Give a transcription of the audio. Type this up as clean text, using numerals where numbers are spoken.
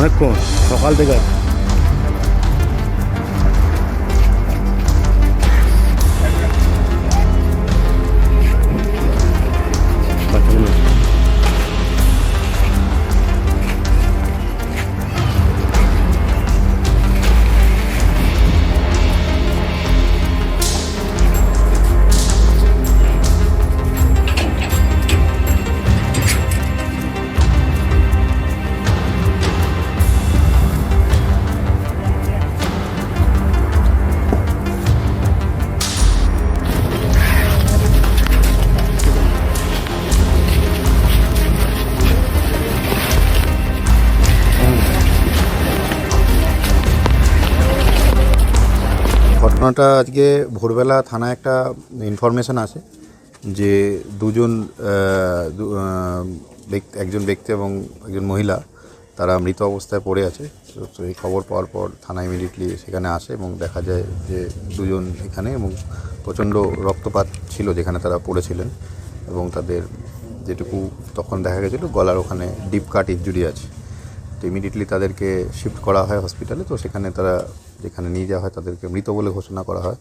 অনেকক্ষণ সকাল থেকে বাচ্চাগুলো ঘটনাটা আজকে ভোরবেলা থানায় একটা ইনফরমেশন আসে যে দুজন একজন ব্যক্তি এবং একজন মহিলা তারা মৃত অবস্থায় পড়ে আছে। তো এই খবর পাওয়ার পর থানা ইমিডিয়েটলি সেখানে আসে এবং দেখা যায় যে দুজন এখানে এবং প্রচণ্ড রক্তপাত ছিল যেখানে তারা পড়েছিলেন এবং তাদের যেটুকু তখন দেখা গেছিলো গলার ওখানে ডিপ কাট ইনজুরি আছে। তো ইমিডিয়েটলি তাদেরকে শিফট করা হয় হসপিটালে। তো সেখানে তারা যেখানে নিয়ে যাওয়া হয় তাদেরকে মৃত বলে ঘোষণা করা হয়।